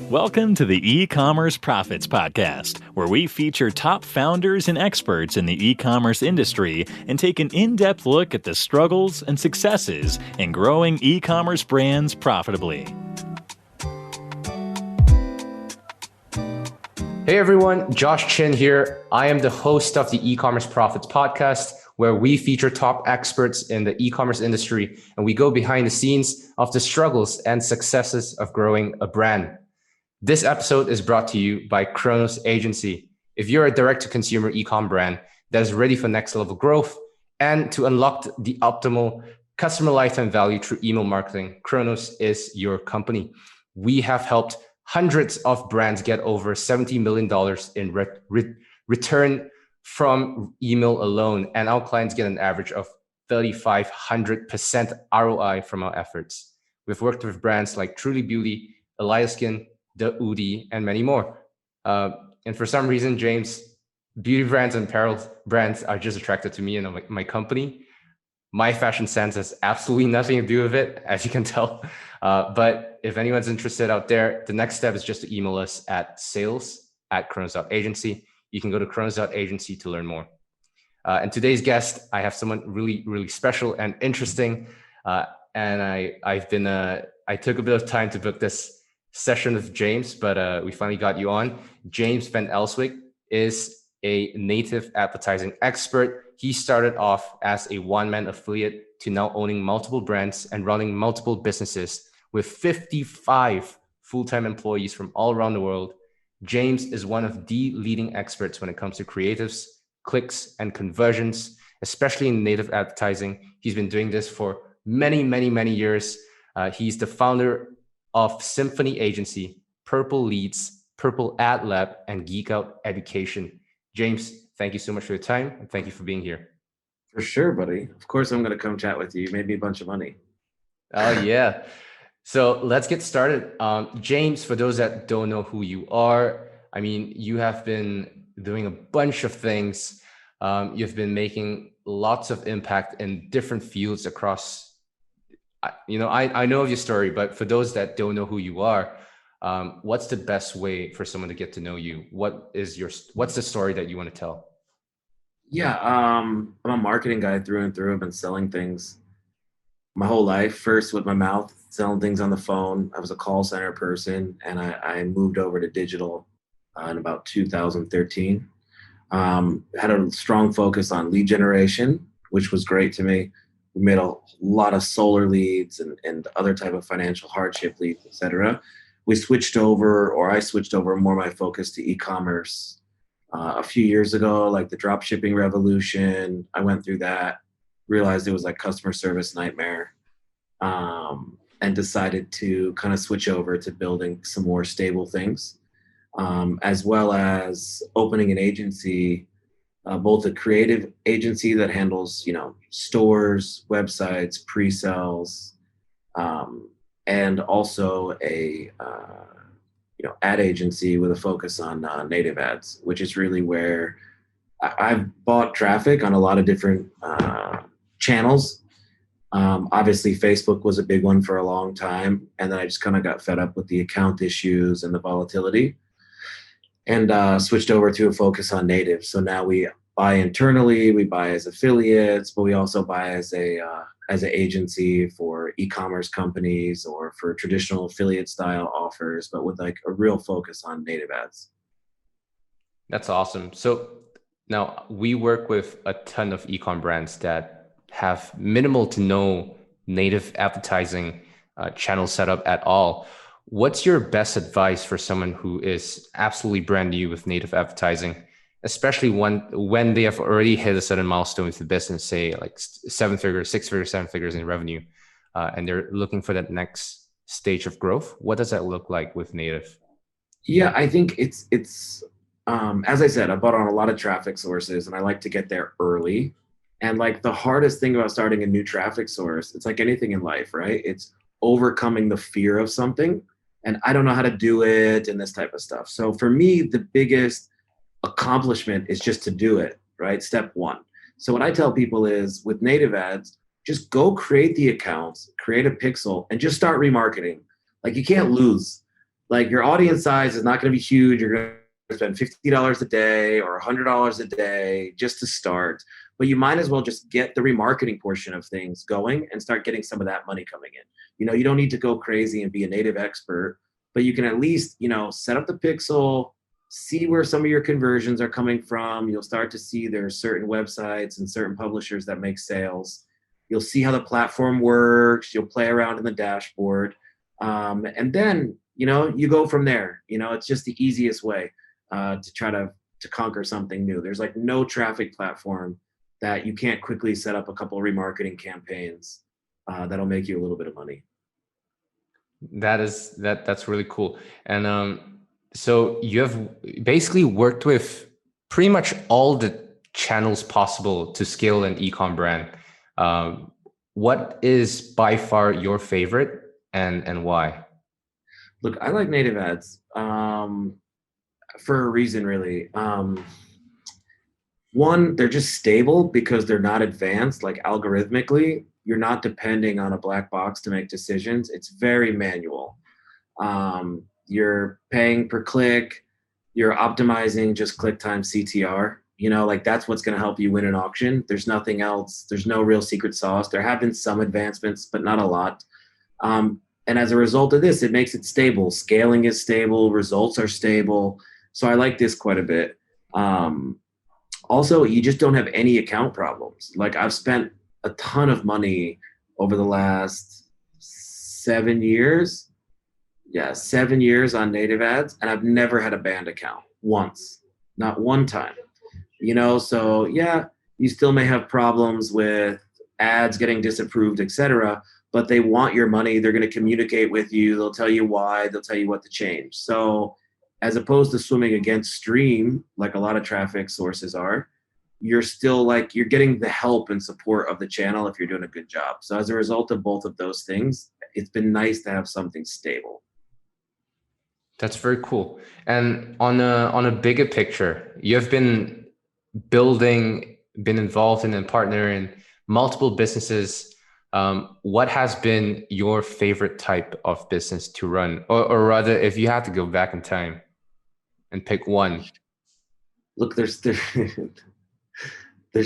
Welcome to the eCommerce Profits Podcast, where we feature top founders and experts in the e-commerce industry and take an in-depth look at the struggles and successes in growing e-commerce brands profitably. Hey everyone, Josh Chin here. I am the host of the eCommerce Profits Podcast, where we feature top experts in the e-commerce industry and we go behind the scenes of the struggles and successes of growing a brand. This episode is brought to you by Chronos.agency. If you're a direct-to-consumer e-com brand that is ready for next level growth and to unlock the optimal customer lifetime value through email marketing, Chronos is your company. We have helped hundreds of brands get over $70 million in return from email alone, and our clients get an average of 3,500% ROI from our efforts. We've worked with brands like Truly Beauty, Elias Skin, The Udi, and many more. And for some reason, James, beauty brands and apparel brands are just attracted to me and my company. My fashion sense has absolutely nothing to do with it, as you can tell. But if anyone's interested out there, the next step is just to email us at sales@chronos.agency. You can go to chronos.agency to learn more. And today's guest, I have someone really, really special and interesting. And I took a bit of time to book this session with James, but we finally got you on. James Van Elswyk is a native advertising expert. He started off as a one-man affiliate to now owning multiple brands and running multiple businesses with 55 full-time employees from all around the world. James is one of the leading experts when it comes to creatives, clicks, and conversions, especially in native advertising. He's been doing this for many, many, many years. He's the founder of Symphony Agency, Purple Leads, Purple Ad Lab, and Geek Out Education. James, thank you so much for your time, and thank you for being here. For sure, buddy. Of course, I'm going to come chat with you. You made me a bunch of money. Oh, yeah. So let's get started. James, for those that don't know who you are, I mean, you have been doing a bunch of things. You've been making lots of impact in different fields across, I know of your story, but for those that don't know who you are, what's the best way for someone to get to know you? What's the story that you want to tell? Yeah, I'm a marketing guy through and through. I've been selling things my whole life. First with my mouth, selling things on the phone. I was a call center person, and I moved over to digital in about 2013. Had a strong focus on lead generation, which was great to me. We made a lot of solar leads and other type of financial hardship leads, et cetera. I switched over more my focus to e-commerce a few years ago, like the drop shipping revolution. I went through that, realized it was like customer service nightmare, and decided to kind of switch over to building some more stable things, as well as opening an agency, both a creative agency that handles, stores, websites, pre-sales, and also a ad agency with a focus on native ads, which is really where I've bought traffic on a lot of different channels. Obviously, Facebook was a big one for a long time, and then I just kind of got fed up with the account issues and the volatility, and switched over to a focus on native. So now we buy internally, we buy as affiliates, but we also buy as an agency for e-commerce companies or for traditional affiliate style offers, but with like a real focus on native ads. That's awesome. So now we work with a ton of e-com brands that have minimal to no native advertising channel setup at all. What's your best advice for someone who is absolutely brand new with native advertising, especially when they have already hit a certain milestone with the business, say like 7 figures, 6 figures, 7 figures in revenue, and they're looking for that next stage of growth? What does that look like with native? Yeah, I think it's as I said, I bought on a lot of traffic sources, and I like to get there early. And like the hardest thing about starting a new traffic source, it's like anything in life, right? It's overcoming the fear of something, and I don't know how to do it and this type of stuff. So for me, the biggest accomplishment is just to do it, right? Step one. So what I tell people is with native ads, just go create the accounts, create a pixel, and just start remarketing. Like you can't lose. Like your audience size is not going to be huge. You're going to spend $50 a day or $100 a day just to start. But you might as well just get the remarketing portion of things going and start getting some of that money coming in. You don't need to go crazy and be a native expert, but you can at least, set up the pixel, see where some of your conversions are coming from. You'll start to see there's certain websites and certain publishers that make sales. You'll see how the platform works. You'll play around in the dashboard. And then, you go from there. It's just the easiest way to try to conquer something new. There's like no traffic platform that you can't quickly set up a couple of remarketing campaigns that'll make you a little bit of money. That's really cool. And so you have basically worked with pretty much all the channels possible to scale an e-com brand. What is by far your favorite and why? Look, I like native ads for a reason, really. One, they're just stable because they're not advanced, like algorithmically. You're not depending on a black box to make decisions. It's very manual. You're paying per click. You're optimizing just click time CTR. Like that's what's going to help you win an auction. There's nothing else. There's no real secret sauce. There have been some advancements, but not a lot. And as a result of this, it makes it stable. Scaling is stable. Results are stable. So I like this quite a bit. Also, you just don't have any account problems. Like I've spent a ton of money over the last 7 years. Yeah, 7 years on native ads, and I've never had a banned account once, not one time. So yeah, you still may have problems with ads getting disapproved, etc. But they want your money. They're going to communicate with you. They'll tell you why. They'll tell you what to change. So as opposed to swimming against stream, like a lot of traffic sources are, you're still like, you're getting the help and support of the channel if you're doing a good job. So as a result of both of those things, it's been nice to have something stable. That's very cool. And on a bigger picture, you have been involved in and partner in multiple businesses. What has been your favorite type of business to run? Or rather, if you had to go back in time and pick one. Look, there's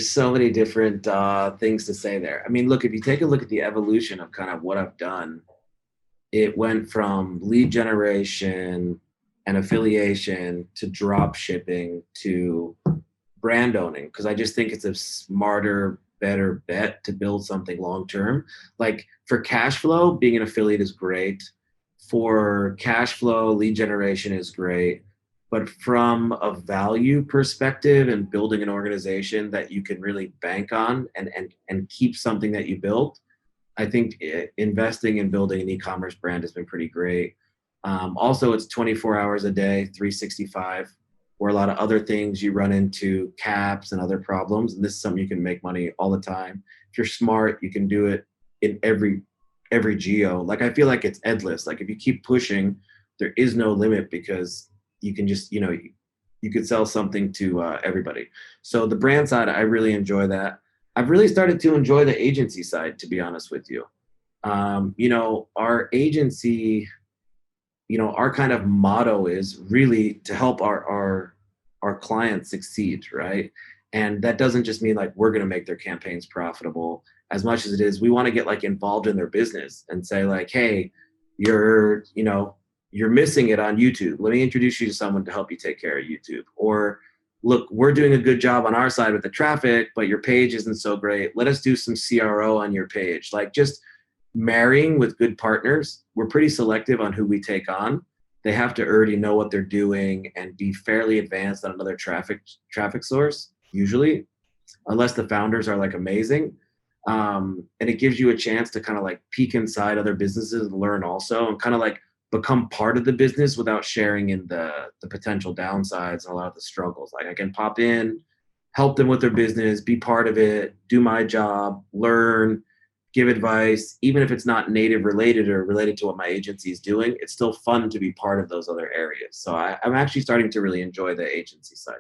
so many different things to say there. I mean, look, if you take a look at the evolution of kind of what I've done, it went from lead generation and affiliation to drop shipping to brand owning, because I just think it's a smarter, better bet to build something long term. Like for cash flow, being an affiliate is great. For cash flow, lead generation is great. But from a value perspective and building an organization that you can really bank on and keep something that you built, I think investing in building an e-commerce brand has been pretty great. Also, it's 24 hours a day, 365, where a lot of other things you run into caps and other problems. And this is something you can make money all the time. If you're smart, you can do it in every geo. Like, I feel like it's endless. Like if you keep pushing, there is no limit because you can just, you could sell something to everybody. So the brand side, I really enjoy that. I've really started to enjoy the agency side, to be honest with you. Our agency, our kind of motto is really to help our clients succeed, right? And that doesn't just mean like we're going to make their campaigns profitable as much as it is we want to get like involved in their business and say like, hey, you're missing it on YouTube. Let me introduce you to someone to help you take care of YouTube. Or look, we're doing a good job on our side with the traffic, but your page isn't so great. Let us do some CRO on your page. Like just marrying with good partners. We're pretty selective on who we take on. They have to already know what they're doing and be fairly advanced on another traffic source, usually, unless the founders are like amazing. And it gives you a chance to kind of like peek inside other businesses and learn also and kind of like become part of the business without sharing in the potential downsides and a lot of the struggles. Like I can pop in, help them with their business, be part of it, do my job, learn, give advice, even if it's not native related or related to what my agency is doing. It's still fun to be part of those other areas. So I'm actually starting to really enjoy the agency side.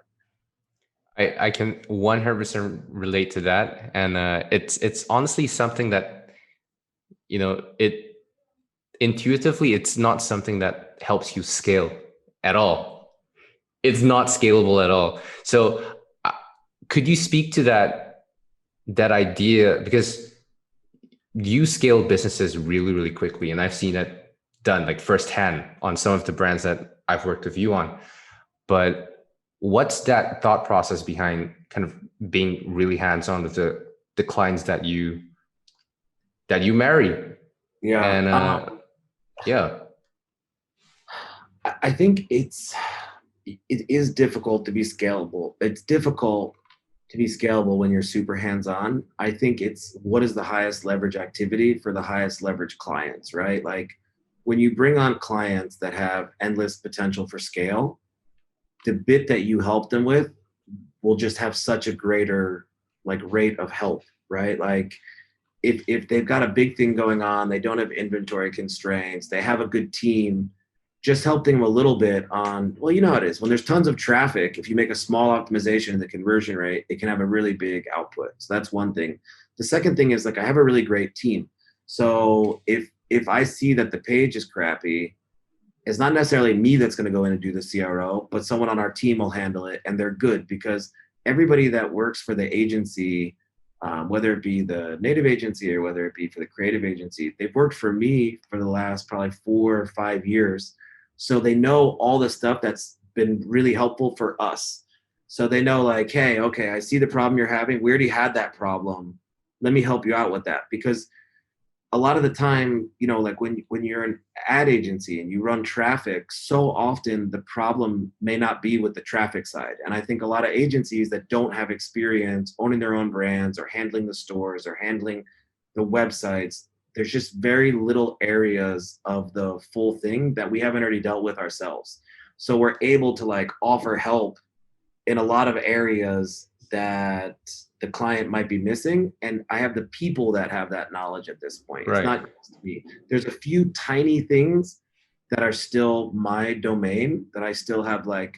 I can 100% relate to that. And it's honestly something that, intuitively, it's not something that helps you scale at all. It's not scalable at all. So could you speak to that idea? Because you scale businesses really, really quickly. And I've seen it done like firsthand on some of the brands that I've worked with you on. But what's that thought process behind kind of being really hands-on with the clients that you marry? Yeah. And yeah. I think it is difficult to be scalable. It's difficult to be scalable when you're super hands-on. I think it's what is the highest leverage activity for the highest leverage clients, right? Like when you bring on clients that have endless potential for scale, the bit that you help them with will just have such a greater like rate of help, right? Like if they've got a big thing going on, they don't have inventory constraints, they have a good team, just help them a little bit on, well, you know how it is. When there's tons of traffic, if you make a small optimization in the conversion rate, it can have a really big output. So that's one thing. The second thing is like I have a really great team. So if I see that the page is crappy, it's not necessarily me that's going to go in and do the CRO, but someone on our team will handle it, and they're good because everybody that works for the agency, whether it be the native agency or whether it be for the creative agency, they've worked for me for the last probably 4 or 5 years. So they know all the stuff that's been really helpful for us. So they know like, hey, okay, I see the problem you're having. We already had that problem. Let me help you out with that. Because a lot of the time, you know, like when you're an ad agency and you run traffic, so often the problem may not be with the traffic side. And I think a lot of agencies that don't have experience owning their own brands or handling the stores or handling the websites, there's just very little areas of the full thing that we haven't already dealt with ourselves. So we're able to like offer help in a lot of areas that the client might be missing. And I have the people that have that knowledge at this point. It's not just me. There's a few tiny things that are still my domain that I still have like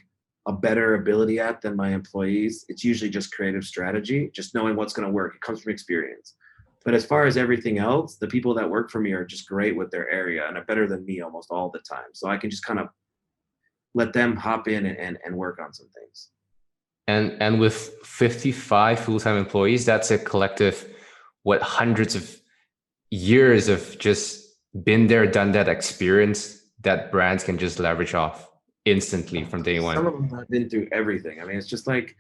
a better ability at than my employees. It's usually just creative strategy, just knowing what's going to work. It comes from experience. But as far as everything else, the people that work for me are just great with their area and are better than me almost all the time. So I can just kind of let them hop in and work on some things. And with 55 full-time employees, that's a collective, hundreds of years of just been there, done that experience that brands can just leverage off instantly from day one. Some of them have been through everything. I mean, it's just like,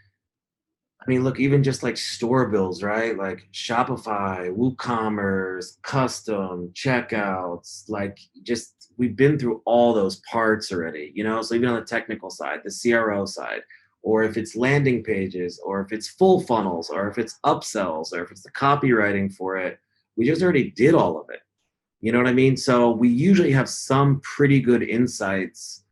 look, even just like store bills, right? Like Shopify, WooCommerce, custom, checkouts, like just we've been through all those parts already, you know? So even on the technical side, the CRO side, or if it's landing pages, or if it's full funnels, or if it's upsells, or if it's the copywriting for it, we just already did all of it. You know what I mean? So we usually have some pretty good insights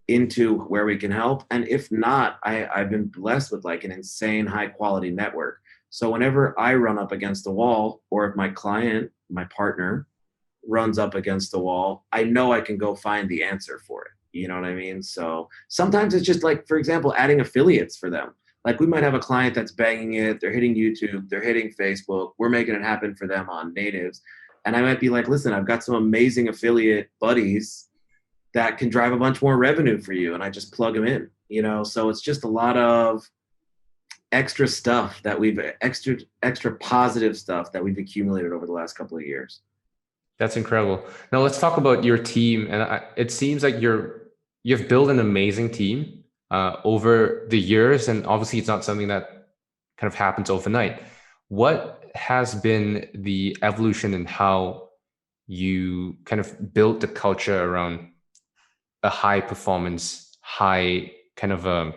into where we can help. And if not, I've been blessed with like an insane high quality network. So whenever I run up against the wall, or if my client, my partner, runs up against the wall, I know I can go find the answer for it. You know what I mean? So sometimes it's just like, for example, adding affiliates for them. Like we might have a client that's banging it. They're hitting YouTube, they're hitting Facebook. We're making it happen for them on natives. And I might be like, listen, I've got some amazing affiliate buddies that can drive a bunch more revenue for you. And I just plug them in, you know? So it's just a lot of extra stuff that extra positive stuff that we've accumulated over the last couple of years. That's incredible. Now let's talk about your team. And it seems like you've built an amazing team over the years. And obviously it's not something that kind of happens overnight. What has been the evolution in how you kind of built the culture around a high performance, high kind of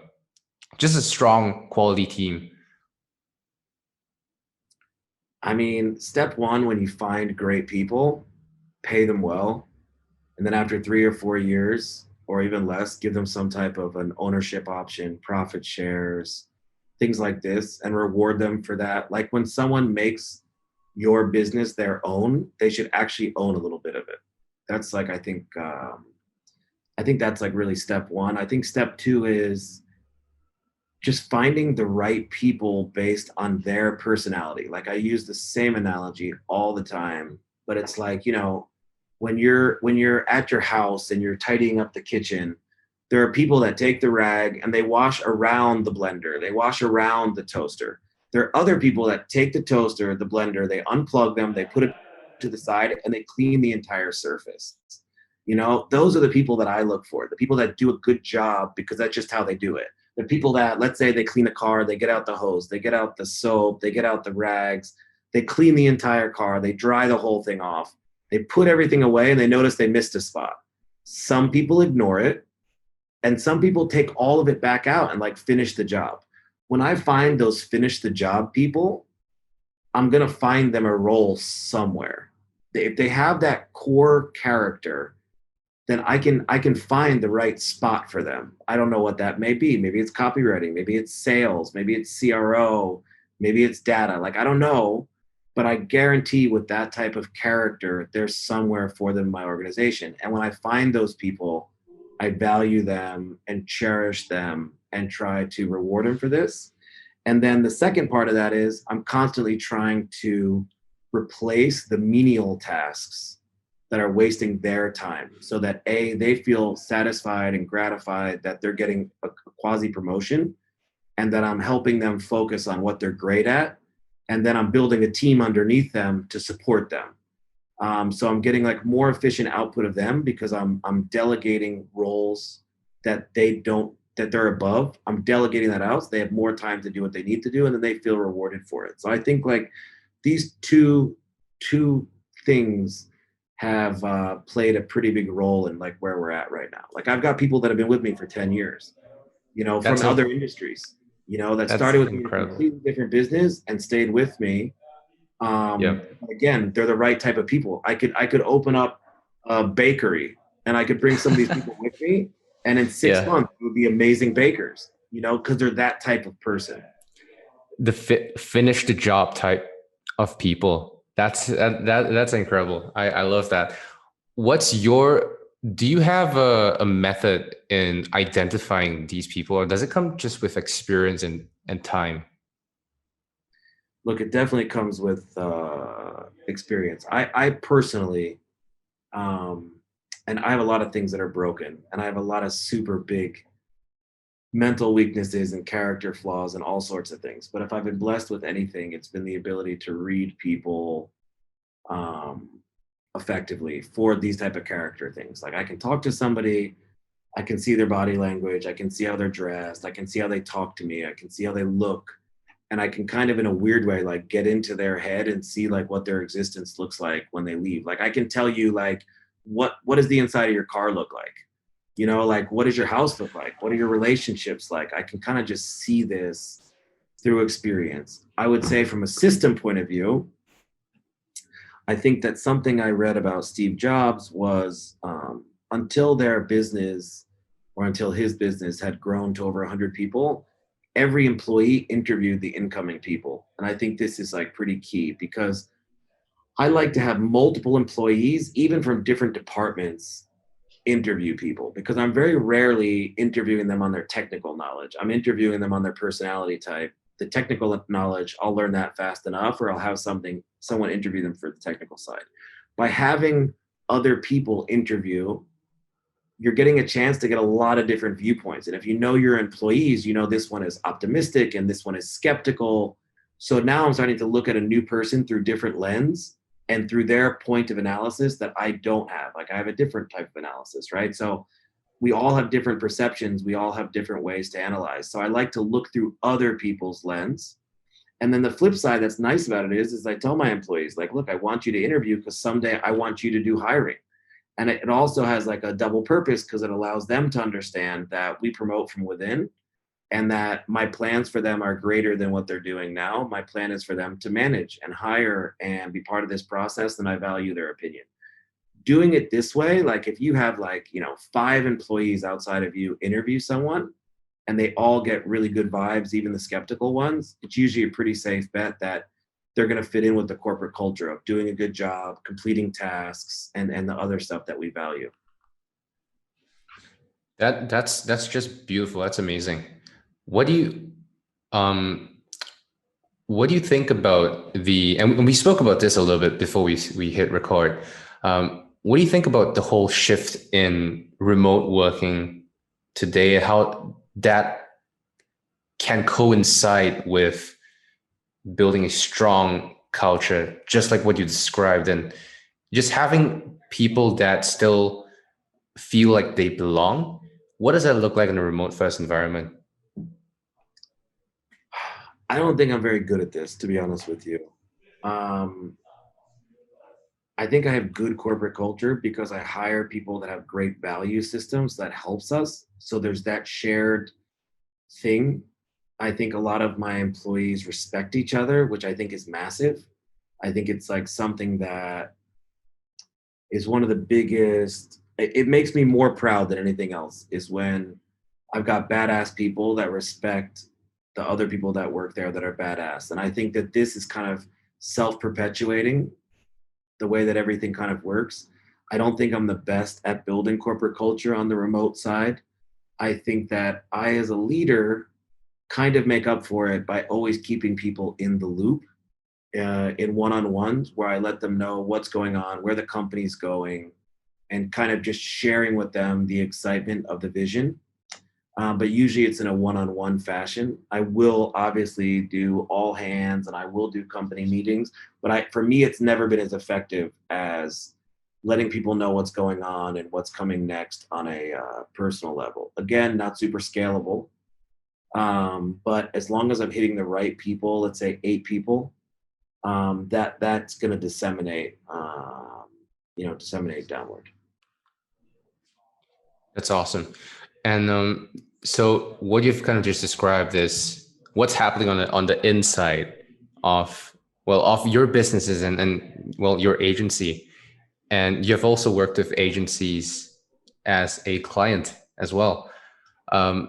just a strong quality team? I mean, step one, when you find great people, pay them well. And then after 3 or 4 years, or even less, give them some type of an ownership option, profit shares, things like this, and reward them for that. Like when someone makes your business their own, they should actually own a little bit of it. That's like, I think that's like really step one. I think step two is just finding the right people based on their personality. Like I use the same analogy all the time, but it's like, you know, when you're at your house and you're tidying up the kitchen, there are people that take the rag and they wash around the blender, they wash around the toaster. There are other people that take the toaster, the blender, they unplug them, they put it to the side, and they clean the entire surface. Those are the people that I look for, the people that do a good job, because that's just how they do it. The people that, let's say they clean a car, they get out the hose, they get out the soap, they get out the rags, they clean the entire car, they dry the whole thing off, they put everything away, and they notice they missed a spot. Some people ignore it, and some people take all of it back out and like finish the job. When I find those finish the job people, I'm going to find them a role somewhere. If they have that core character, then I can find the right spot for them. I don't know what that may be. Maybe it's copywriting, maybe it's sales, maybe it's CRO, maybe it's data. Like, I don't know, but I guarantee with that type of character, there's somewhere for them in my organization. And when I find those people, I value them and cherish them and try to reward them for this. And then the second part of that is I'm constantly trying to replace the menial tasks that are wasting their time, so that they feel satisfied and gratified that they're getting a quasi promotion, and that I'm helping them focus on what they're great at. And then I'm building a team underneath them to support them. So I'm getting like more efficient output of them, because I'm delegating roles that they're above. I'm delegating that out so they have more time to do what they need to do, and then they feel rewarded for it. So I think like these two things have played a pretty big role in like where we're at right now. Like, I've got people that have been with me for 10 years, from other industries, that started with me in a completely different business and stayed with me. Again, they're the right type of people. I could open up a bakery and I could bring some of these people with me, and in 6 months it would be amazing bakers, because they're that type of person. The finish the job type of people. That's incredible. I love that. Do you have a method in identifying these people, or does it come just with experience and time? Look, it definitely comes with experience. I personally, and I have a lot of things that are broken, and I have a lot of super big mental weaknesses and character flaws and all sorts of things. But if I've been blessed with anything, it's been the ability to read people effectively for these type of character things. Like, I can talk to somebody, I can see their body language, I can see how they're dressed, I can see how they talk to me, I can see how they look, and I can kind of in a weird way like get into their head and see like what their existence looks like when they leave. Like, I can tell you like what does the inside of your car look like? Like, what does your house look like? What are your relationships like? I can kind of just see this through experience. I would say from a system point of view, I think that something I read about Steve Jobs was until their business, or until his business had grown to over 100 people, every employee interviewed the incoming people. And I think this is like pretty key, because I like to have multiple employees, even from different departments, interview people, because I'm very rarely interviewing them on their technical knowledge. I'm interviewing them on their personality type. The technical knowledge, I'll learn that fast enough, or I'll have someone interview them for the technical side. By having other people interview, you're getting a chance to get a lot of different viewpoints. And if you know your employees, this one is optimistic and this one is skeptical. So now I'm starting to look at a new person through different lens and through their point of analysis that I don't have. Like, I have a different type of analysis, right? So we all have different perceptions. We all have different ways to analyze. So I like to look through other people's lens. And then the flip side that's nice about it is I tell my employees, like, look, I want you to interview because someday I want you to do hiring. And it also has like a double purpose, because it allows them to understand that we promote from within, and that my plans for them are greater than what they're doing now. My plan is for them to manage and hire and be part of this process, and I value their opinion. Doing it this way, like if you have 5 employees outside of you interview someone and they all get really good vibes, even the skeptical ones, it's usually a pretty safe bet that they're going to fit in with the corporate culture of doing a good job, completing tasks, and the other stuff that we value. That's just beautiful. That's amazing. What do you think about and we spoke about this a little bit before we hit record. what do you think about the whole shift in remote working today, and how that can coincide with building a strong culture, just like what you described, and just having people that still feel like they belong? What does that look like in a remote first environment? I don't think I'm very good at this, to be honest with you. Um, I think I have good corporate culture because I hire people that have great value systems that helps us. So there's that shared thing. I think a lot of my employees respect each other, which I think is massive. I think it's like something that is one of the biggest, it makes me more proud than anything else, is when I've got badass people that respect the other people that work there that are badass. And I think that this is kind of self-perpetuating the way that everything kind of works. I don't think I'm the best at building corporate culture on the remote side. I think that I, as a leader, kind of make up for it by always keeping people in the loop in one-on-ones, where I let them know what's going on, where the company's going, and kind of just sharing with them the excitement of the vision. But usually it's in a one-on-one fashion. I will obviously do all hands and I will do company meetings, but for me, it's never been as effective as letting people know what's going on and what's coming next on a personal level. Again, not super scalable, but as long as I'm hitting the right people, let's say 8 people, that's going to disseminate, disseminate downward. That's awesome. And so what you've kind of just described is what's happening on the inside of, well, of your businesses and well, your agency. And you've also worked with agencies as a client as well.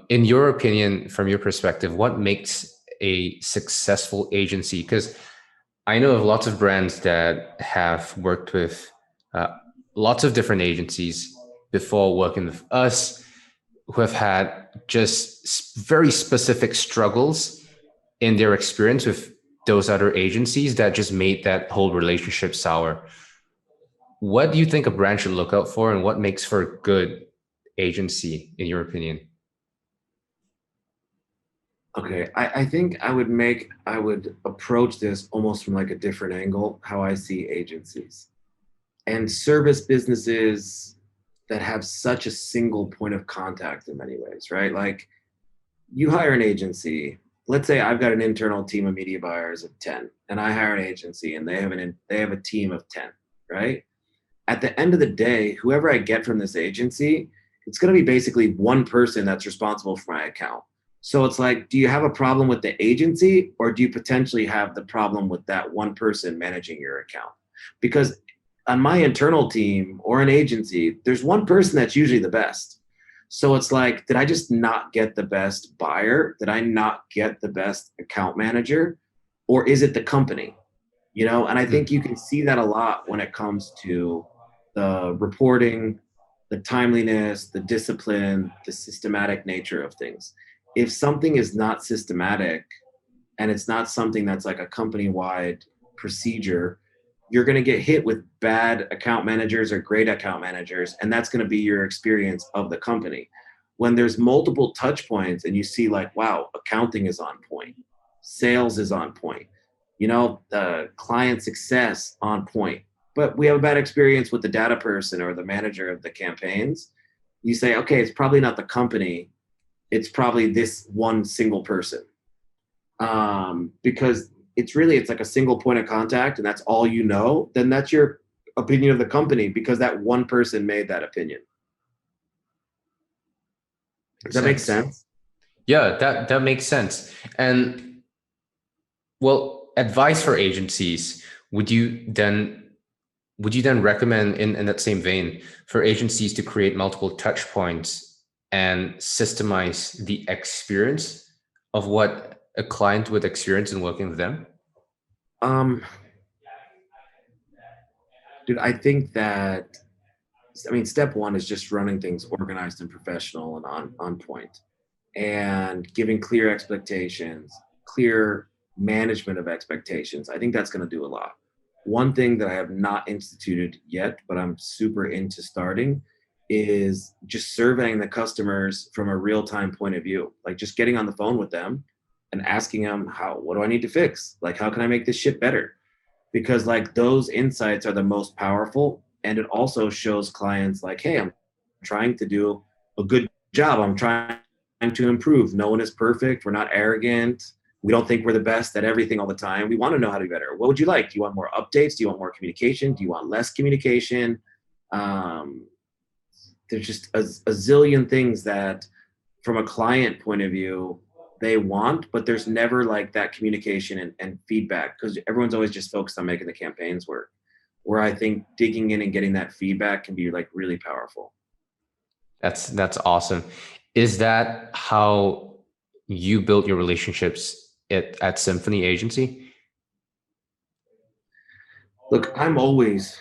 In your opinion, from your perspective, what makes a successful agency? Because I know of lots of brands that have worked with lots of different agencies before working with us, who have had just very specific struggles in their experience with those other agencies that just made that whole relationship sour. What do you think a brand should look out for, and what makes for a good agency, in your opinion? Okay, I think I would approach this almost from like a different angle, how I see agencies and service businesses that have such a single point of contact in many ways, right? Like you hire an agency. Let's say I've got an internal team of media buyers of 10, and I hire an agency and they have a team of 10, right? At the end of the day, whoever I get from this agency, it's going to be basically one person that's responsible for my account. So it's like, do you have a problem with the agency, or do you potentially have the problem with that one person managing your account? Because on my internal team or an agency, there's one person that's usually the best. So it's like, did I just not get the best buyer? Did I not get the best account manager? Or is it the company? And I think you can see that a lot when it comes to the reporting, the timeliness, the discipline, the systematic nature of things. If something is not systematic and it's not something that's like a company-wide procedure, you're going to get hit with bad account managers or great account managers, and that's going to be your experience of the company. When there's multiple touch points and you see like, wow, accounting is on point, sales is on point, client success on point, but we have a bad experience with the data person or the manager of the campaigns, you say, okay, it's probably not the company, it's probably this one single person. Because it's like a single point of contact and that's all you know, then that's your opinion of the company because that one person made that opinion. Does that make sense? Yeah, that makes sense. And well, advice for agencies, would you then recommend in that same vein for agencies to create multiple touch points and systemize the experience of what a client would experience in working with them? Dude, I think that, step one is just running things organized and professional and on point, and giving clear expectations, clear management of expectations. I think that's going to do a lot. one thing that I have not instituted yet, but I'm super into starting, is just surveying the customers from a real-time point of view. Like just getting on the phone with them and asking them, what do I need to fix? Like, how can I make this shit better? Because like those insights are the most powerful. And it also shows clients like, hey, I'm trying to do a good job. I'm trying to improve. No one is perfect. We're not arrogant. We don't think we're the best at everything all the time. We want to know how to be better. What would you like? Do you want more updates? Do you want more communication? Do you want less communication? Um, there's just a zillion things that from a client point of view they want, but there's never like that communication and feedback because everyone's always just focused on making the campaigns work, where I think digging in and getting that feedback can be like really powerful. That's awesome. Is that how you built your relationships at Symphony Agency? Look, I'm always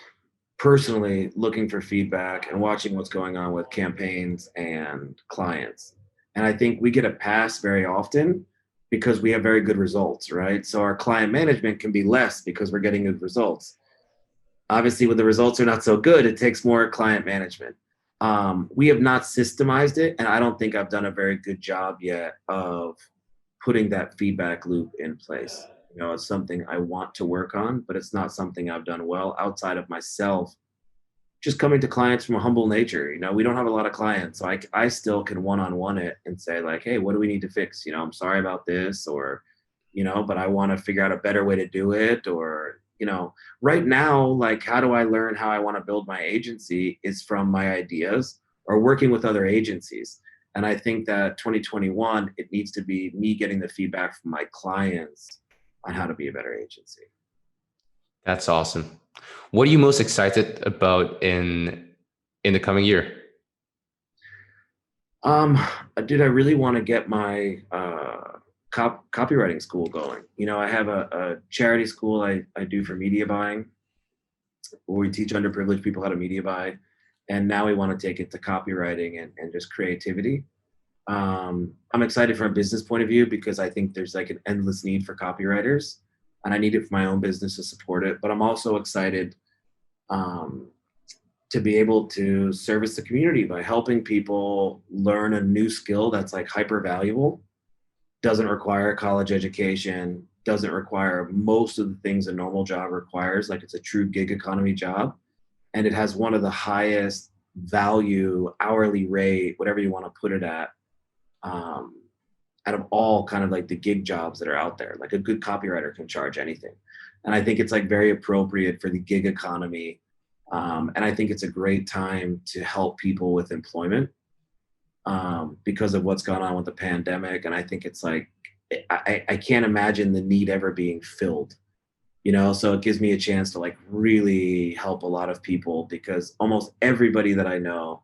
personally looking for feedback and watching what's going on with campaigns and clients. And I think we get a pass very often because we have very good results, right? So our client management can be less because we're getting good results. Obviously, when the results are not so good, it takes more client management. We have not systemized it, and I don't think I've done a very good job yet of putting that feedback loop in place. You know, it's something I want to work on, but it's not something I've done well outside of myself just coming to clients from a humble nature. You know, we don't have a lot of clients, so I still can one-on-one it and say like, hey, what do we need to fix? You know, I'm sorry about this, or, you know, but I want to figure out a better way to do it. Or, you know, right now, like, how do I learn how I want to build my agency is from my ideas or working with other agencies. And I think that 2021, it needs to be me getting the feedback from my clients on how to be a better agency. That's awesome. What are you most excited about in the coming year? Dude, I really want to get my copywriting school going. You know, I have a charity school I do for media buying, where we teach underprivileged people how to media buy. And now we want to take it to copywriting and just creativity. I'm excited from a business point of view because I think there's like an endless need for copywriters, and I need it for my own business to support it. But I'm also excited to be able to service the community by helping people learn a new skill that's like hyper valuable, doesn't require a college education, doesn't require most of the things a normal job requires. Like it's a true gig economy job. And it has one of the highest value, hourly rate, whatever you want to put it at, out of all kind of like the gig jobs that are out there. Like a good copywriter can charge anything. And I think it's like very appropriate for the gig economy. And I think it's a great time to help people with employment because of what's gone on with the pandemic. And I think it's like, I can't imagine the need ever being filled, you know? So it gives me a chance to like really help a lot of people because almost everybody that I know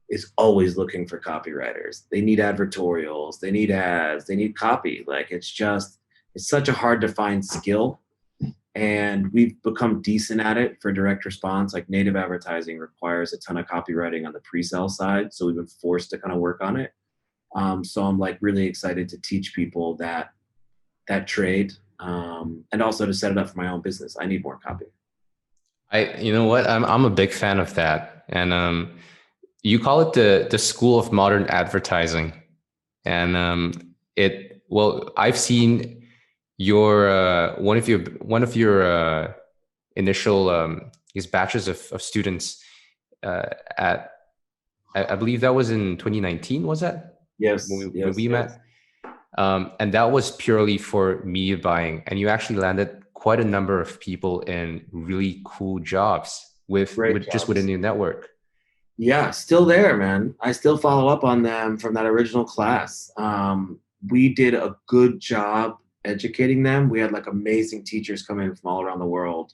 is always looking for copywriters. They need advertorials, they need ads, they need copy. Like it's such a hard to find skill. And we've become decent at it for direct response. Like native advertising requires a ton of copywriting on the pre-sale side. So we've been forced to kind of work on it. So I'm like really excited to teach people that trade and also to set it up for my own business. I need more copy. You know what? I'm a big fan of that. And you call it the School of Modern Advertising. And I've seen your one of your initial these batches of students at I believe that was in 2019, was that? Yes. When we met. And that was purely for media buying. And you actually landed quite a number of people in really cool jobs just within your network. Yeah, still there, man. I still follow up on them from that original class. We did a good job educating them. We had like amazing teachers come in from all around the world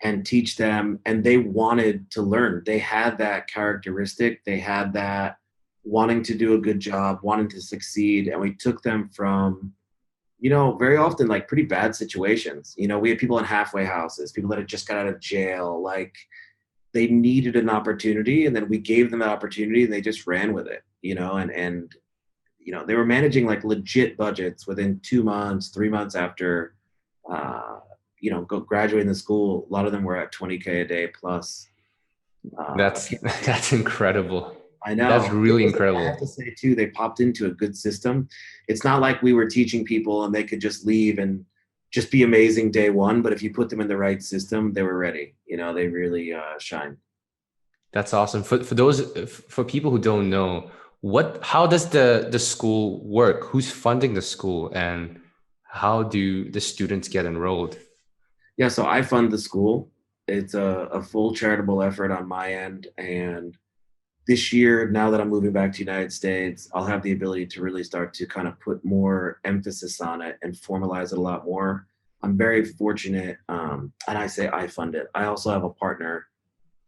and teach them, and they wanted to learn. They had that characteristic. They had that wanting to do a good job, wanting to succeed. And we took them from, you know, very often like pretty bad situations. You know, we had people in halfway houses, people that had just got out of jail, like they needed an opportunity, and then we gave them that opportunity and they just ran with it, you know, and you know, they were managing like legit budgets within 2 months, 3 months after go graduating the school, a lot of them were at 20K a day plus. That's incredible. I know. That's really I incredible. have to say too, they popped into a good system. It's not like we were teaching people and they could just leave and just be amazing day one. But if you put them in the right system, they were ready. They really shine. That's awesome. For people who don't know, how does the school work? Who's funding the school, and how do the students get enrolled? Yeah, so I fund the school. It's a full charitable effort on my end. And this year, now that I'm moving back to the United States, I'll have the ability to really start to kind of put more emphasis on it and formalize it a lot more. I'm very fortunate, and I say I fund it. I also have a partner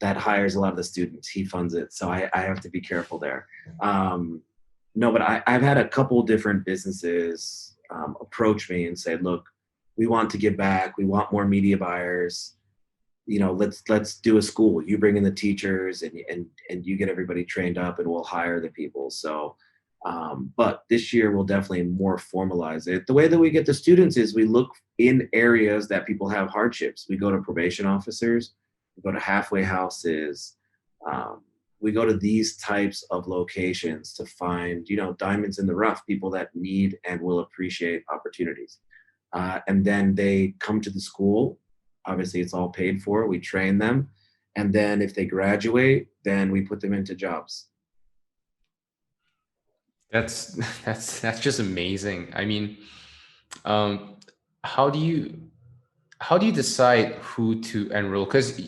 that hires a lot of the students. He funds it, so I have to be careful there. No, but I've had a couple different businesses approach me and say, look, we want to give back. We want more media buyers. Let's do a school. You bring in the teachers and you get everybody trained up, and we'll hire the people. So, but this year we'll definitely more formalize it. The way that we get the students is we look in areas that people have hardships. We go to probation officers, we go to halfway houses. We go to these types of locations to find, diamonds in the rough, people that need and will appreciate opportunities. And then they come to the school. Obviously, it's all paid for. We train them. And then if they graduate, then we put them into jobs. That's just amazing. I mean, how do you decide who to enroll? Because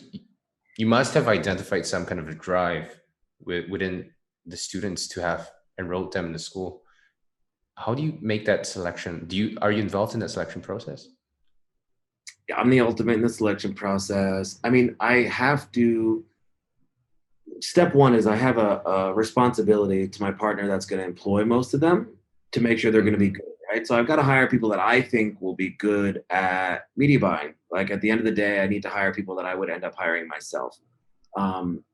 you must have identified some kind of a drive within the students to have enrolled them in the school. How do you make that selection? Are you involved in that selection process? Yeah, I'm the ultimate in the selection process. I mean, step one is I have a responsibility to my partner that's going to employ most of them to make sure they're going to be good, right? So I've got to hire people that I think will be good at media buying. Like at the end of the day, I need to hire people that I would end up hiring myself.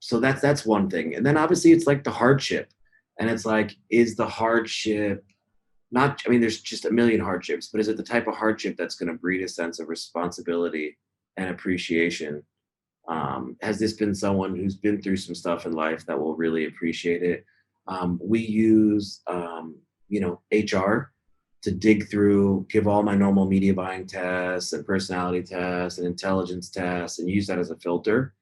So that's one thing. And then obviously it's like the hardship. And it's like, is the hardship there's just a million hardships, but is it the type of hardship that's going to breed a sense of responsibility and appreciation? Has this been someone who's been through some stuff in life that will really appreciate it? We use, HR to dig through, give all my normal media buying tests and personality tests and intelligence tests and use that as a filter.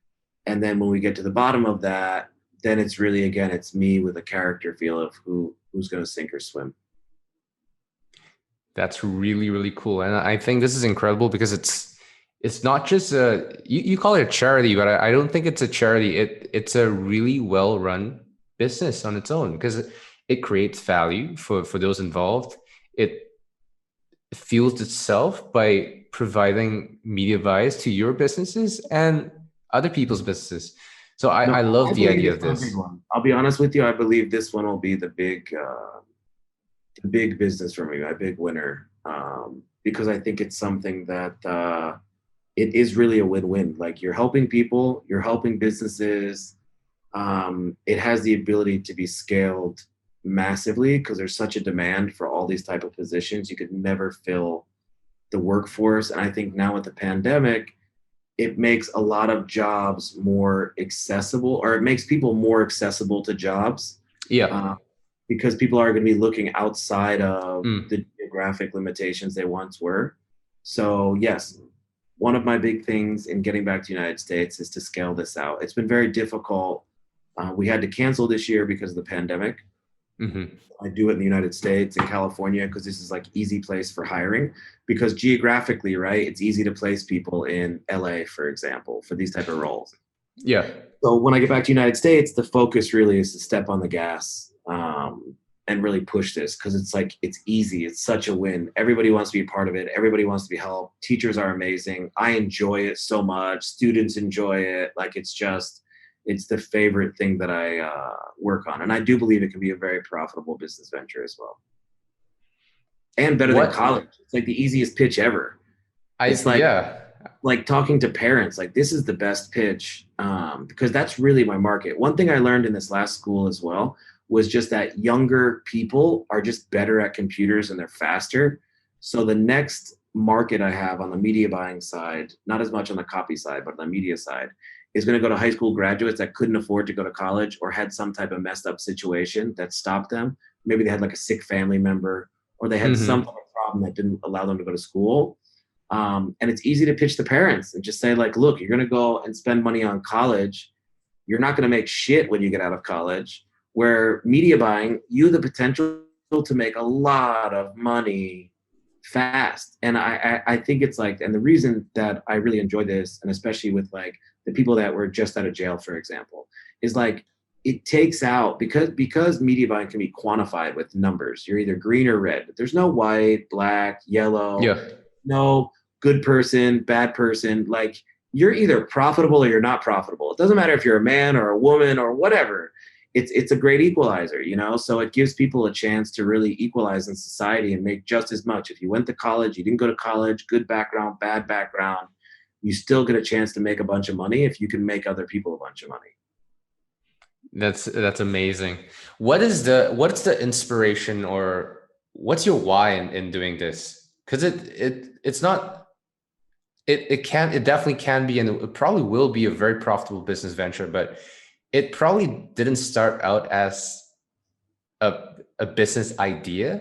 And then when we get to the bottom of that, then it's really, again, it's me with a character feel of who's going to sink or swim. That's really, really cool. And I think this is incredible because it's not just you call it a charity, but I don't think it's a charity. It's a really well-run business on its own because it creates value for those involved. It fuels itself by providing media buys to your businesses and other people's businesses. So I love the idea of this. I'll be honest with you. I believe this one will be the big business for me, my big winner, because I think it's something that it is really a win-win. Like you're helping people, you're helping businesses. It has the ability to be scaled massively because there's such a demand for all these type of positions. You could never fill the workforce. And I think now with the pandemic, it makes a lot of jobs more accessible, or it makes people more accessible to jobs. Yeah. Because people are going to be looking outside of the geographic limitations they once were. So yes, one of my big things in getting back to the United States is to scale this out. It's been very difficult. We had to cancel this year because of the pandemic. Mm-hmm. I do it in the United States, in California, because this is like easy place for hiring, because geographically, right, it's easy to place people in LA, for example, for these type of roles. Yeah. So when I get back to the United States, the focus really is to step on the gas and really push this, because it's like, it's easy. It's such a win. Everybody wants to be part of it. Everybody wants to be helped. Teachers are amazing. I enjoy it so much. Students enjoy it. Like, it's the favorite thing that I work on. And I do believe it can be a very profitable business venture as well. And better than college. It's like the easiest pitch ever. It's like talking to parents, like this is the best pitch, because that's really my market. One thing I learned in this last school as well was just that younger people are just better at computers and they're faster. So the next market I have on the media buying side, not as much on the copy side, but on the media side, is going to go to high school graduates that couldn't afford to go to college or had some type of messed up situation that stopped them. Maybe they had like a sick family member, or they had some type of problem that didn't allow them to go to school. And it's easy to pitch the parents and just say like, look, you're going to go and spend money on college. You're not going to make shit when you get out of college. Where media buying, you have the potential to make a lot of money fast. And I think it's like, and the reason that I really enjoy this, and especially with like the people that were just out of jail, for example, is like it takes out, because media buying can be quantified with numbers. You're either green or red. There's no white, black, yellow, no good person, bad person. Like you're either profitable or you're not profitable. It doesn't matter if you're a man or a woman or whatever. It's a great equalizer, you know? So it gives people a chance to really equalize in society and make just as much. If you went to college, you didn't go to college, good background, bad background, you still get a chance to make a bunch of money if you can make other people a bunch of money. That's amazing. What's the inspiration, or what's your why in doing this? Because it's not, it definitely can be, and it probably will be a very profitable business venture, but it probably didn't start out as a business idea.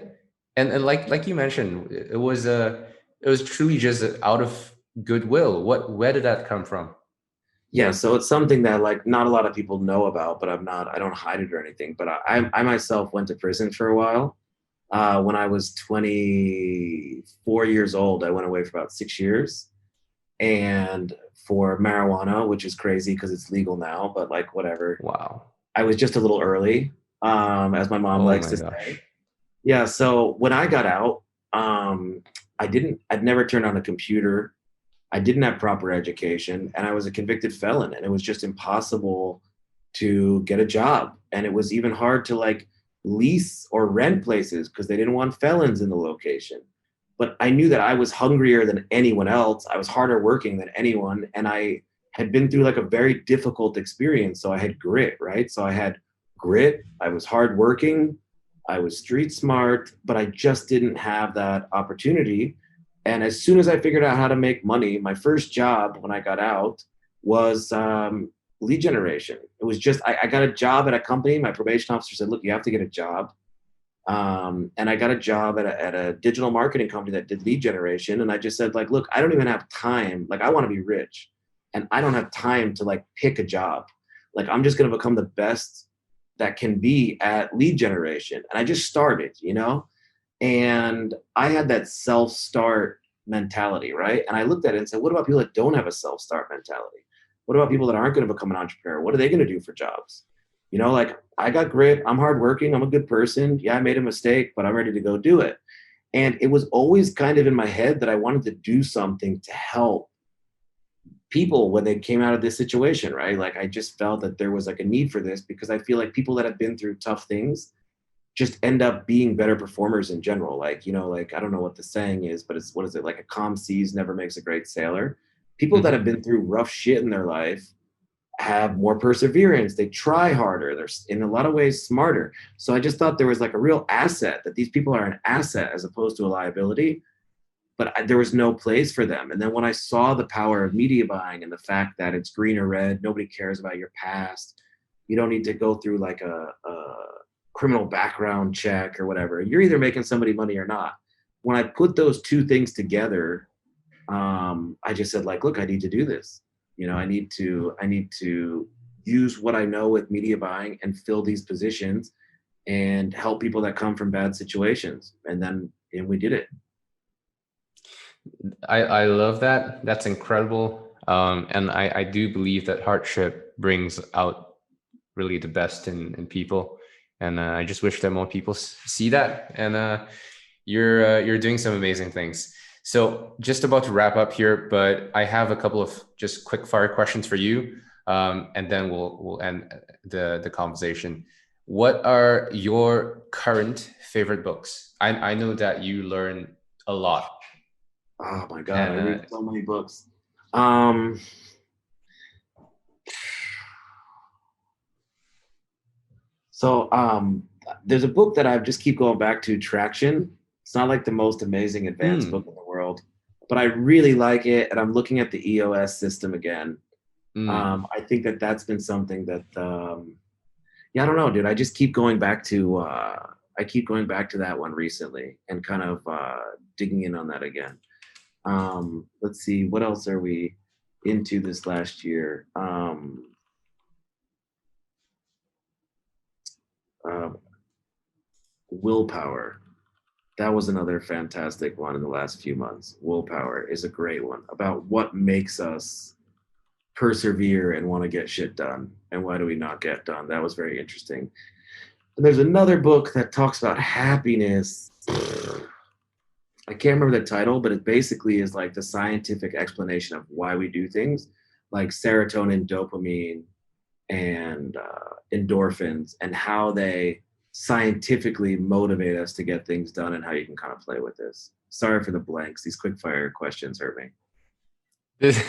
And like you mentioned, it was truly just out of goodwill. Where did that come from? Yeah, so it's something that like not a lot of people know about, but I don't hide it or anything. But I myself went to prison for a while. When I was 24 years old, I went away for about 6 years, and for marijuana, which is crazy because it's legal now, but like whatever. Wow. I was just a little early, as my mom likes to say. Yeah, so when I got out, I'd never turned on a computer. I didn't have proper education, and I was a convicted felon, and it was just impossible to get a job. And it was even hard to like lease or rent places because they didn't want felons in the location. But I knew that I was hungrier than anyone else. I was harder working than anyone. And I had been through like a very difficult experience. So I had grit, right? So I had grit. I was hardworking. I was street smart, but I just didn't have that opportunity. And as soon as I figured out how to make money, my first job when I got out was lead generation. It was just, I got a job at a company. My probation officer said, look, you have to get a job. And I got a job at a digital marketing company that did lead generation. And I just said like, look, I don't even have time. Like I want to be rich and I don't have time to like pick a job. Like I'm just going to become the best that can be at lead generation. And I just started, you know, and I had that self-start mentality, right? And I looked at it and said, what about people that don't have a self-start mentality? What about people that aren't going to become an entrepreneur? What are they going to do for jobs? You know, like I got grit, I'm hardworking, I'm a good person. Yeah, I made a mistake, but I'm ready to go do it. And it was always kind of in my head that I wanted to do something to help people when they came out of this situation, right? Like I just felt that there was like a need for this because I feel like people that have been through tough things just end up being better performers in general. Like, you know, like I don't know what the saying is, but it's, what is it? Like a calm seas never makes a great sailor. People that have been through rough shit in their life have more perseverance. They try harder. They're in a lot of ways smarter. So I just thought there was like a real asset, that these people are an asset as opposed to a liability, but there was no place for them. And then when I saw the power of media buying and the fact that it's green or red, nobody cares about your past. You don't need to go through like a criminal background check or whatever. You're either making somebody money or not. When I put those two things together, I just said like, look, I need to do this. You know, I need to use what I know with media buying and fill these positions and help people that come from bad situations. And we did it. I love that. That's incredible. And I do believe that hardship brings out really the best in people. And I just wish that more people see that. And you're doing some amazing things. So just about to wrap up here, but I have a couple of just quick fire questions for you. And then we'll end the conversation. What are your current favorite books? I know that you learn a lot. Oh my God, I read so many books. There's a book that I just keep going back to, Traction. It's not like the most amazing advanced book in the world, but I really like it. And I'm looking at the EOS system again. I think that's been something that, yeah, I don't know, dude. I just keep going back to, that one recently and kind of digging in on that again. Let's see, what else are we into this last year? Willpower. That was another fantastic one in the last few months. Willpower is a great one about what makes us persevere and want to get shit done and why do we not get done. That was very interesting. And there's another book that talks about happiness. I can't remember the title, but it basically is like the scientific explanation of why we do things, like serotonin, dopamine, and endorphins, and how they scientifically motivate us to get things done, and how you can kind of play with this. Sorry for the blanks. These quickfire questions hurt me. This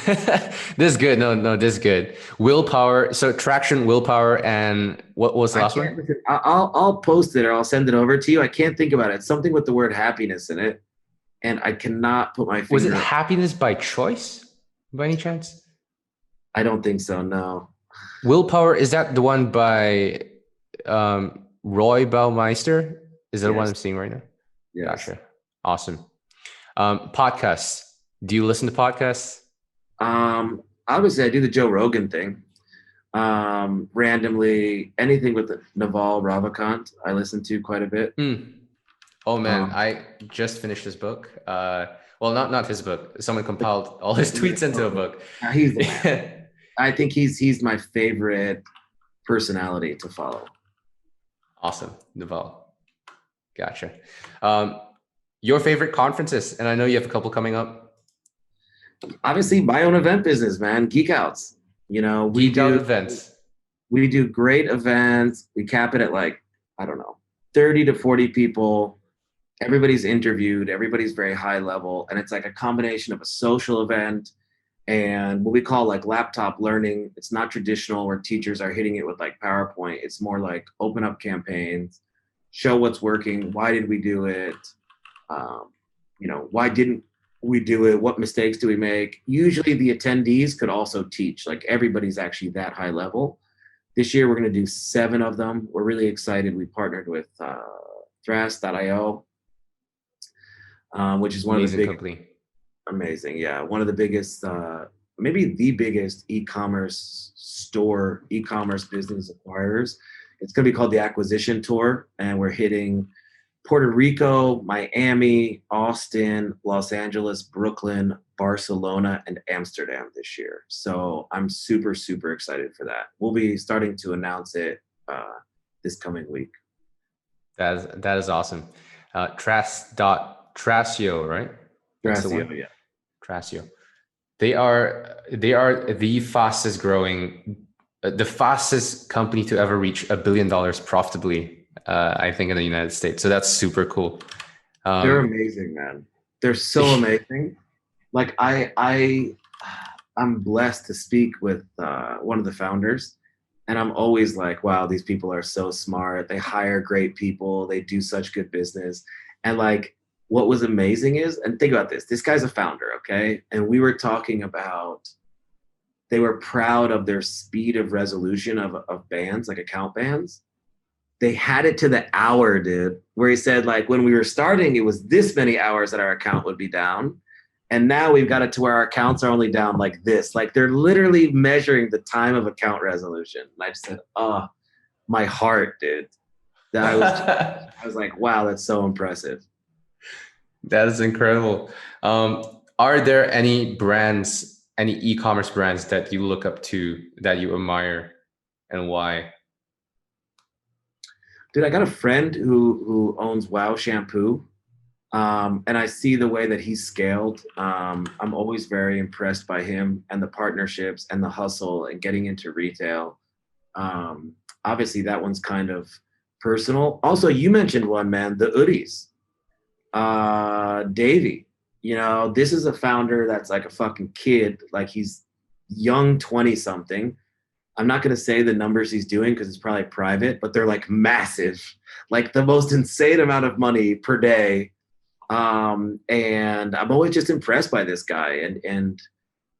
is good. No, this is good. Willpower. So traction, willpower, and what was the last one? I'll post it or I'll send it over to you. I can't think about it. It's something with the word happiness in it, and I cannot put my finger. Was it happiness by choice, by any chance? I don't think so. No. Willpower, is that the one by Roy Baumeister? Is that the one I'm seeing right now? Yeah. Gotcha. Awesome. Podcasts. Do you listen to podcasts? Obviously I do the Joe Rogan thing. Randomly, anything with Naval Ravikant, I listen to quite a bit. Oh man, I just finished his book. Well, not his book. Someone compiled all his tweets into a book. He's the man. I think he's my favorite personality to follow. Awesome, Naval. Gotcha. Your favorite conferences, and I know you have a couple coming up. Obviously, my own event business, man. Geek Outs. You know, we do events. We do great events. We cap it at like, I don't know, 30 to 40 people. Everybody's interviewed. Everybody's very high level. And it's like a combination of a social event and what we call like laptop learning. It's not traditional where teachers are hitting it with like PowerPoint. It's more like open up campaigns, show what's working. Why did we do it? Why didn't we do it? What mistakes do we make? Usually the attendees could also teach. Like everybody's actually that high level. This year, we're going to do 7 of them. We're really excited. We partnered with Thras.io, which is one of the big company. Amazing. Yeah. One of the biggest, maybe the biggest e-commerce business acquirers. It's going to be called the Acquisition Tour. And we're hitting Puerto Rico, Miami, Austin, Los Angeles, Brooklyn, Barcelona, and Amsterdam this year. So I'm super, super excited for that. We'll be starting to announce it this coming week. That is awesome. Graciou, right? Graciou, yeah. Graciou. They are the fastest growing, the fastest company to ever reach $1 billion profitably. I think in the United States. So that's super cool. They're amazing, man. They're so amazing. Like I'm blessed to speak with one of the founders, and I'm always like, wow, these people are so smart. They hire great people. They do such good business. And like, what was amazing is, and think about this, this guy's a founder, okay? And we were talking about, they were proud of their speed of resolution of bans, like account bans. They had it to the hour, dude, where he said, like, when we were starting, it was this many hours that our account would be down. And now we've got it to where our accounts are only down like this. Like, they're literally measuring the time of account resolution. And I just said, oh, my heart, dude. I was like, wow, that's so impressive. That is incredible. Are there any brands, any e-commerce brands that you look up to, that you admire, and why? Dude, I got a friend who owns Wow Shampoo, and I see the way that he's scaled. I'm always very impressed by him and the partnerships and the hustle and getting into retail. Obviously, that one's kind of personal. Also, you mentioned one, man, the Uddies. Davey, this is a founder that's like a fucking kid. Like, he's young 20-something. I'm not going to say the numbers he's doing because it's probably private, but they're like massive, like the most insane amount of money per day. And I'm always just impressed by this guy and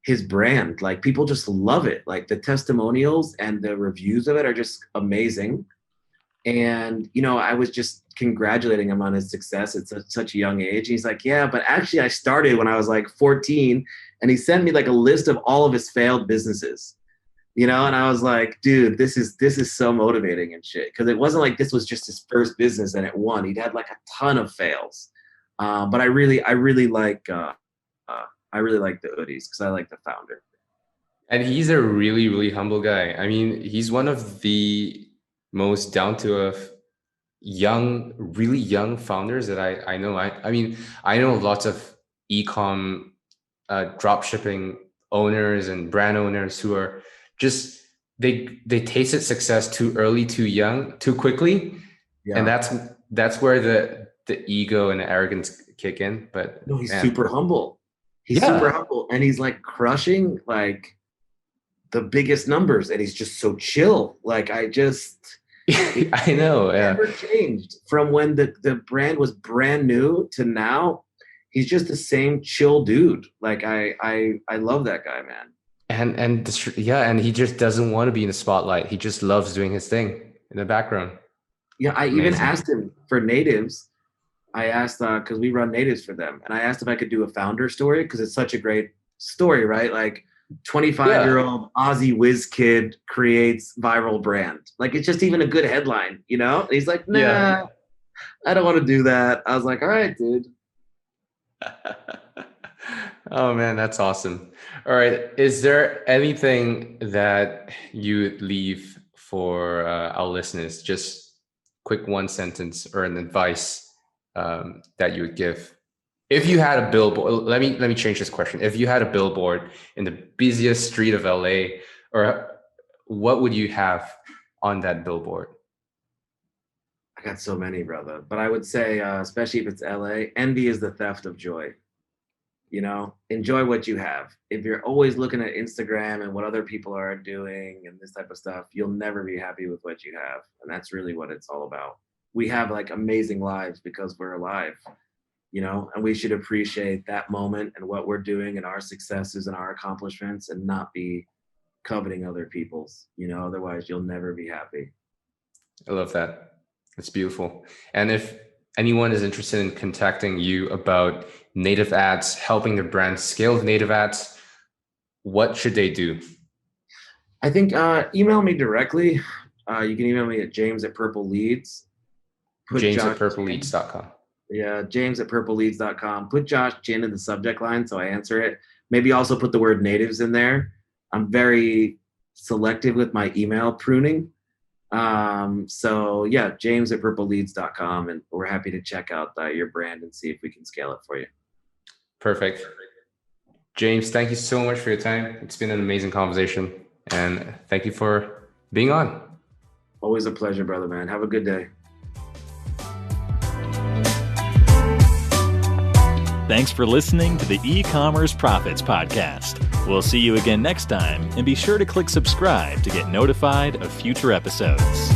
his brand. Like people just love it. Like the testimonials and the reviews of it are just amazing. And, I was just congratulating him on his success at such a young age. He's like, yeah, but actually I started when I was like 14, and he sent me like a list of all of his failed businesses, and I was like, dude, this is so motivating and shit. Cause it wasn't like this was just his first business and it won. He'd had like a ton of fails. But I really like the hoodies because I like the founder. And he's a really, really humble guy. I mean, he's one of the most down to earth, really young founders that I know. I mean, I know lots of e-com drop shipping owners and brand owners who are just, they tasted success too early, too young, too quickly. Yeah. And that's where the ego and the arrogance kick in. But no, he's super humble. He's super humble, and he's like crushing like the biggest numbers, and he's just so chill. Like I know. Yeah. Never changed from when the brand was brand new to now. He's just the same chill dude. Like I love that guy, man. And he just doesn't want to be in the spotlight. He just loves doing his thing in the background. Yeah, I even asked him for natives. I asked because we run natives for them, and I asked if I could do a founder story because it's such a great story, right? Like 25-year-old Aussie whiz kid creates viral brand. Like it's just even a good headline, And he's like, nah, I don't want to do that. I was like, all right, dude. Oh man, that's awesome. All right. Is there anything that you leave for our listeners? Just quick one sentence or an advice that you would give. If you had a billboard, let me change this question. If you had a billboard in the busiest street of LA, or what would you have on that billboard? I got so many, brother. But I would say, especially if it's LA, envy is the theft of joy. Enjoy what you have. If you're always looking at Instagram and what other people are doing and this type of stuff, you'll never be happy with what you have. And that's really what it's all about. We have like amazing lives because we're alive, and we should appreciate that moment and what we're doing and our successes and our accomplishments and not be coveting other people's, otherwise you'll never be happy. I love that. It's beautiful. And if anyone is interested in contacting you about native ads, helping the brand scale native ads, what should they do? I think email me directly. You can email me at james@purpleleads. James@purpleleads.com. Yeah, james@purpleleads.com. Put Josh Chin in the subject line so I answer it. Maybe also put the word natives in there. I'm very selective with my email pruning. So yeah, james@purpleleads.com, and we're happy to check out your brand and see if we can scale it for you. Perfect. James, thank you so much for your time. It's been an amazing conversation, and thank you for being on. Always a pleasure, brother, man. Have a good day. Thanks for listening to the E-commerce Profits Podcast. We'll see you again next time, and be sure to click subscribe to get notified of future episodes.